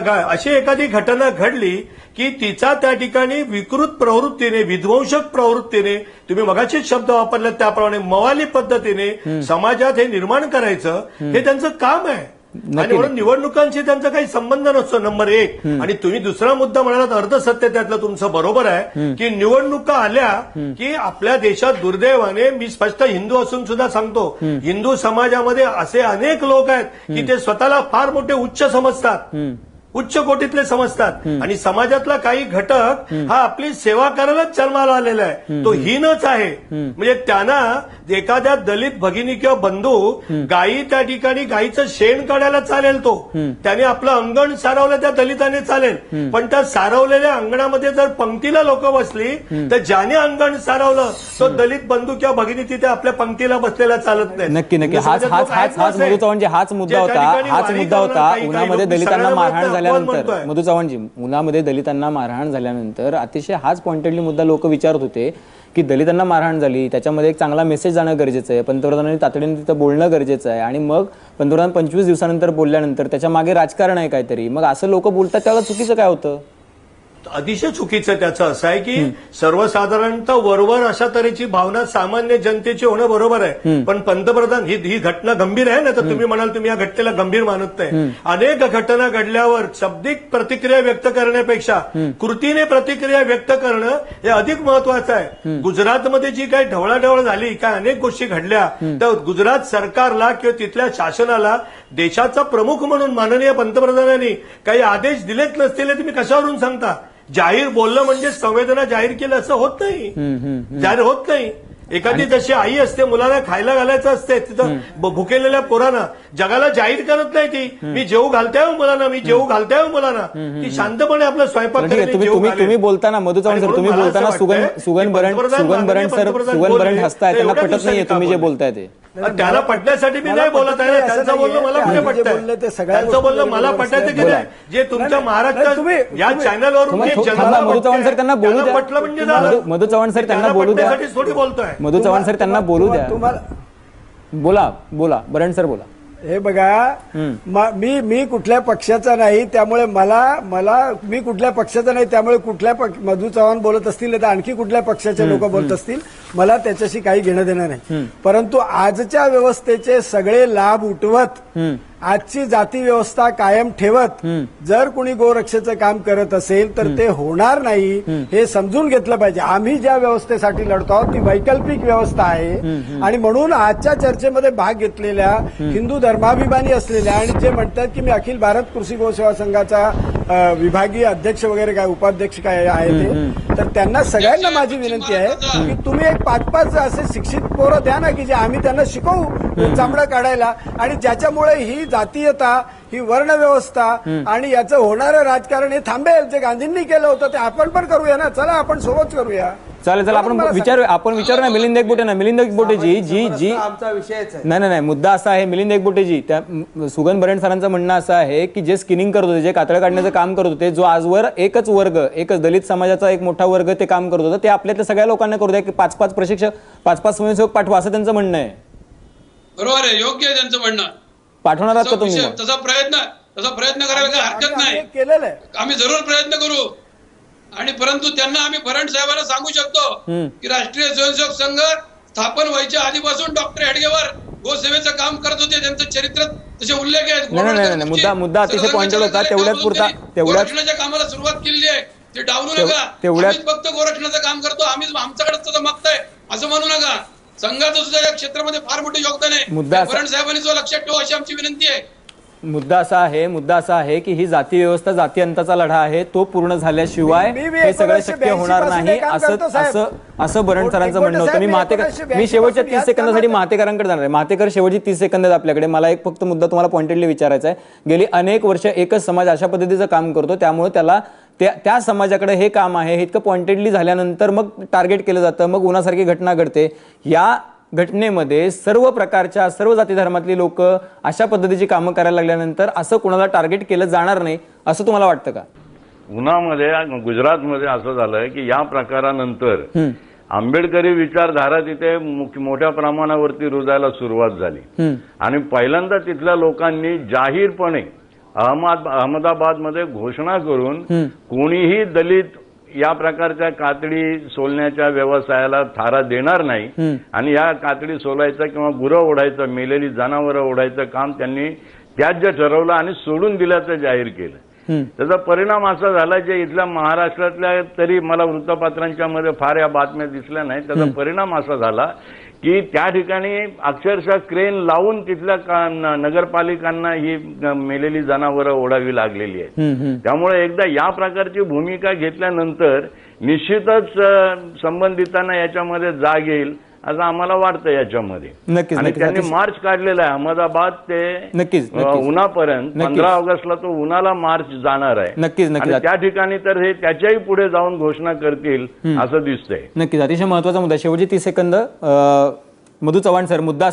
अशी एखादी घटना घडली की तिचा त्या ठिकाणी विकृत प्रवृत्तीने, विध्वंसक प्रवृत्तीने, तुम्ही मगाशीच शब्द वापरले त्याप्रमाणे मवाली पद्धतीने समाजात हे निर्माण करायचं हे त्यांचं काम आहे. आणि म्हणून निवडणुकांशी त्यांचा काही संबंध नसतो, नंबर 1. आणि तुम्ही दुसरा मुद्दा म्हणालात, अर्धसत्य त्यातलं तुमचं बरोबर आहे की निवडणुका आल्या की आपल्या देशात दुर्दैवाने, मी स्पष्ट हिंदू असून सुद्धा सांगतो, हिंदू समाजामध्ये असे अनेक लोक आहेत की ते स्वतःला फार मोठे उच्च समजतात, उच्च कोटीतले समजतात, आणि समाजातला काही घटक हा आपली सेवा करायलाच जन्माला आलेला आहे, तो हीनच आहे. म्हणजे त्यांना एखाद्या दलित भगिनी किंवा बंधू गायी त्या ठिकाणी गायीचं शेण काढायला चालेल, तो त्याने आपलं अंगण सारवलं त्या दलिताने चालेल, पण त्या सारवलेल्या अंगणामध्ये जर पंक्तीला लोक बसली तर ज्याने अंगण सारवलं तो दलित बंधू किंवा भगिनी तिथे आपल्या पंक्तीला बसलेला चालत नाही. नक्की हाच मुद्दा होता. उन्हामध्ये दलितांना मारहाण झाल्यानंतर, मधू चव्हाणजी, उन्हामध्ये दलितांना मारहाण झाल्यानंतर अतिशय हाच पॉइंटेडली मुद्दा लोक विचारत होते की दलितांना मारहाण झाली, त्याच्यामध्ये एक चांगला मेसेज जाणं गरजेचं आहे, पंतप्रधानांनी तातडीने तिथं बोलणं गरजेचं आहे, आणि मग पंतप्रधान 25 दिवसानंतर बोलल्यानंतर त्याच्या मागे राजकारण आहे काहीतरी, मग असं लोक बोलतात त्याला चुकीचं काय होतं? अतिशय चुकीचं त्याचं असं आहे की सर्वसाधारणतः वरवर अशा तऱ्हेची भावना सामान्य जनतेची होणं बरोबर आहे, पण पंतप्रधान ही घटना गंभीर आहे ना, तर तुम्ही म्हणाल तुम्ही या घटनेला गंभीर मानत नाही. अनेक घटना घडल्यावर शब्दिक प्रतिक्रिया व्यक्त करण्यापेक्षा कृतीने प्रतिक्रिया व्यक्त करणं हे अधिक महत्वाचं आहे. गुजरातमध्ये जी काही ढवळाढवळ झाली, काय अनेक गोष्टी घडल्या, तर गुजरात सरकारला किंवा तिथल्या शासनाला देशाचा प्रमुख म्हणून माननीय पंतप्रधानांनी काही आदेश दिलेच नसतील हे तुम्ही कशावरून सांगता? जाहीर बोलणं म्हणजे संवेदना जाहीर केलं असं होत नाही, जाहीर होत नाही. एखादी जशी आई असते, मुलाला खायला घालायचं असते, तिथं भुकेलेल्या पोरांना जगाला जाहीर करत नाही ती, मी जेवू घालते मुलांना, मी जेवू घालते मुलांना, ती शांतपणे आपला स्वयंपाक तुम्ही बोलताना, मधू चव्हाण सर, तुम्ही बोलताना सुगन बरण हसताय, त्यांना पटत नाहीये तुम्ही जे बोलताय ते. त्याला पटण्यासाठी मी नाही बोलत आहे ना, त्यांचं बोलणं मला कुठे पटतंय, त्यांचं बोलणं मला पटायचं की नाही. जे तुमच्या महाराष्ट्रात या चॅनलवर मधू चव्हाण सर त्यांना बोलू द्या. पटलं म्हणजे झालं. मधू चव्हाण सर त्यांना बोलू द्या. थोडी बोलतोय. मधू चव्हाण सर त्यांना बोलू द्या. बोला बोला बरंड सर बोला. हे बघा, मी कुठल्या पक्षाचा नाही, त्यामुळे मी कुठल्या पक्षाचा नाही, त्यामुळे मधू चव्हाण बोलत असतील तर आणखी कुठल्या पक्षाचे लोक बोलत असतील, मला त्याच्याशी काही घेणं देणं नाही. परंतु आजच्या व्यवस्थेचे सगळे लाभ उठवत, आजची जाती व्यवस्था कायम ठेवत जर कुणी गोरक्षेचं काम करत असेल तर ते होणार नाही, हे समजून घेतलं पाहिजे. आम्ही ज्या व्यवस्थेसाठी लढतो आहोत ती वैकल्पिक व्यवस्था आहे आणि म्हणून आजच्या चर्चेमध्ये भाग घेतलेल्या हिंदू धर्माभिमानी असलेल्या आणि जे म्हणतात की मी अखिल भारत कृषी गोसेवा संघाचा विभागीय अध्यक्ष वगैरे काय उपाध्यक्ष काय आहे ते, तर त्यांना सगळ्यांना माझी विनंती आहे की तुम्ही एक 5-5 असे शिक्षित पोरं द्या ना की जे आम्ही त्यांना शिकवू चामडं काढायला, आणि ज्याच्यामुळे ही जातीयता, ही वर्ण व्यवस्था आणि याचं होणारं राजकारण हे थांबेल. जे गांधींनी केलं होतं ते आपण पण करूया ना, चला आपण सोबत करूया. चालेल चला आपण विचारू ना मिलिंद एकबोटे ना. मिलिंद एकबोटेजी जी आमचा विषयच आहे. नाही मुद्दा असा आहे मिलिंद एकबोटेजी, त्या सुगंध बरेंड सरांचं म्हणणं असं आहे की जे स्किनिंग करत होते, जे कातळं काढण्याचं काम करत होते, जो आजवर एकच वर्ग, एकच दलित समाजाचा एक मोठा वर्ग ते काम करत होतं, ते आपल्यातल्या सगळ्या लोकांना करू द्या की 5-5 प्रशिक्षक 5-5 स्वयंसेवक पाठवा, असं त्यांचं म्हणणं आहे. बरोबर आहे, योग्य आहे त्यांचं म्हणणं. पाठवणार आहात का तुम्ही? तसा प्रयत्न करायला काही हरकत नाही, केलेलं आहे, आम्ही जरूर प्रयत्न करू. आणि परंतु त्यांना आम्ही फडणवीस साहेबांना सांगू शकतो की राष्ट्रीय स्वयंसेवक संघ स्थापन व्हायच्या आधीपासून डॉक्टर हेडगेवार गोसेवेचं काम करत होते, त्यांचं चरित्र तसे उल्लेख आहेत. नाही मुद्दा अतिशय पॉइंटेड होता. गोरक्षणाच्या कामाला सुरुवात केली आहे, ते डावलू नका. आम्हीच फक्त गोरक्षणाचं काम करतो, आम्हीच आमच्याकडेच त्याचं मागताय असं म्हणू नका. संघाचं सुद्धा या क्षेत्रामध्ये फार मोठं योगदान आहे. फडणवीस साहेबांनी जो लक्षात ठेवा अशी आमची विनंती आहे. मुद्दा असा आहे की ही जाती व्यवस्था, जाती अंताचा लढा आहे, तो पूर्ण झाल्याशिवाय हे सगळं शक्य होणार नाही, असं बरंड सरांचं म्हणणं होतं. मी शेवटच्या 30 सेकंदासाठी महातेकरांकडे जाणार आहे. महातेकर, शेवटची 30 सेकंद आहेत आपल्याकडे. मला एक फक्त मुद्दा तुम्हाला पॉइंटेडली विचारायचा आहे. गेली अनेक वर्ष एकच समाज अशा पद्धतीचं काम करतो, त्यामुळे त्याला त्या समाजाकडे हे काम आहे, हे इतकं पॉइंटेडली झाल्यानंतर मग टार्गेट केलं जातं, मग उन्हासारखी घटना घडते. या घटनेमध्ये सर्व प्रकारच्या, सर्व जाती धर्मातली लोक अशा पद्धतीची कामं करायला लागल्यानंतर असं कोणाला टार्गेट केलं जाणार नाही असं तुम्हाला वाटतं का? उन्हामध्ये गुजरातमध्ये असं झालंय की या प्रकारानंतर आंबेडकरी विचारधारा तिथे मोठ्या प्रमाणावरती रुजायला सुरुवात झाली आणि पहिल्यांदा तिथल्या लोकांनी जाहीरपणे अहमदाबादमध्ये घोषणा करून कोणीही दलित या प्रकारच्या कातडी सोलण्याच्या व्यवसायाला थारा देणार नाही आणि या कातडी सोलायचं किंवा गुरं ओढायचं, मेलेली जनावरं ओढायचं काम त्यांनी त्याज्य ठरवलं आणि सोडून दिल्याचं जाहीर केलं. त्याचा परिणाम असा झाला जे इथल्या महाराष्ट्रातल्या तरी मला वृत्तपत्रांच्या मध्ये फार या बातम्या दिसल्या नाही. त्याचा परिणाम असा झाला की त्या ठिकाणी अक्षरशः क्रेन लावून तिथल्या नगरपालिकांना ही मेलेली जनावरं ओढावी लागलेली आहेत. त्यामुळे एकदा या प्रकारची भूमिका घेतल्यानंतर निश्चितच संबंधितांना याच्यामध्ये जाग येईल असं आम्हाला वाटतं याच्यामध्ये. आणि त्यांनी मार्च काढलेला आहे अहमदाबाद ते उन्हापर्यंत. 15 ऑगस्टला तो उन्हाला मार्च जाणार आहे आणि त्या ठिकाणी तर हे त्याच्याही पुढे जाऊन घोषणा करतील असं दिसतंय. नक्कीच, अतिशय महत्वाचा मुद्दा. शेवटची 30 सेकंद. मधू चव्हाण सर, मुद्दा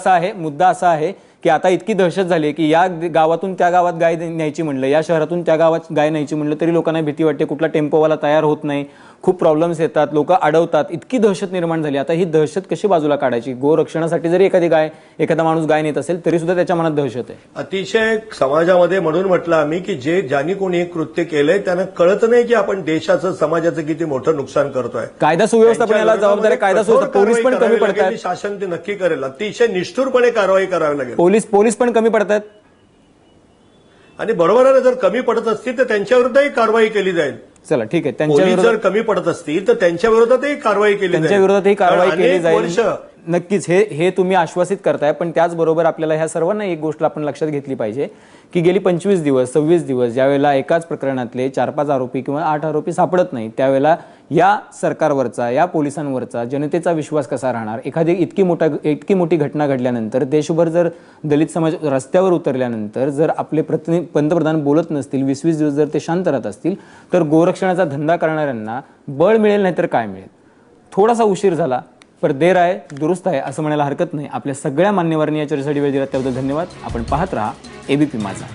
असा आहे की आता इतकी दहशत झाली की या गावातून त्या गावात गाय न्यायची म्हणलं, या शहरातून त्या गावात गाय न्यायची म्हणलं तरी लोकांना भीती वाटते, कुठला टेम्पोवाला तयार होत नाही, खूप प्रॉब्लेम्स येतात, लोक अडवतात, इतकी दहशत निर्माण झाली. आता ही दहशत कशी बाजूला काढायची? गोरक्षणासाठी जरी एखादा माणूस गाय नेत असेल तरी सुद्धा त्याच्या मनात दहशत आहे. अतिशय समाजामध्ये म्हणून म्हटलं आम्ही की ज्यांनी कोणी हे कृत्य केलंय त्यांना कळत नाही की आपण देशाचं, समाजाचं किती मोठं नुकसान करतोय. कायदा सुव्यवस्था याला जबाबदारी, कायदा सुव्यवस्था, पोलीस पण कमी पडतात. शासन ते नक्की करेल, अतिशय निष्ठुरपणे कारवाई करावी लागेल. पोलीस पण कमी पडतात आणि बरोबर जर कमी पडत असतील तर त्यांच्याविरुद्धही कारवाई केली जाईल. चला ठीक आहे, पोलीस जर कमी पडत असतील तर त्यांच्या विरोधातही कारवाई केली जाईल. त्यांच्या विरोधातही कारवाई केली जाईल. नक्कीच हे तुम्ही आश्वासित करताय. पण त्याचबरोबर आपल्याला ह्या सर्वांना एक गोष्ट आपण लक्षात घेतली पाहिजे की गेली 25 दिवस 26 दिवस ज्यावेळेला एकाच प्रकरणातले 4-5 आरोपी किंवा 8 आरोपी सापडत नाही, त्यावेळेला या सरकारवरचा, या पोलिसांवरचा जनतेचा विश्वास कसा राहणार? एखादी इतकी मोठी घटना घडल्यानंतर, देशभर जर दलित समाज रस्त्यावर उतरल्यानंतर जर आपले पंतप्रधान बोलत नसतील, 20-20 दिवस जर ते शांत राहत असतील, तर गोरक्षणाचा धंदा करणाऱ्यांना बळ मिळेल, नाही तर काय मिळेल? थोडासा उशीर झाला, पर देर आहे दुरुस्त आहे असं म्हणायला हरकत नाही. आपल्या सगळ्या मान्यवरांनी या चर्चेसाठी वेळ दिला त्याबद्दल धन्यवाद. आपण पाहत राहा एबीपी माझा.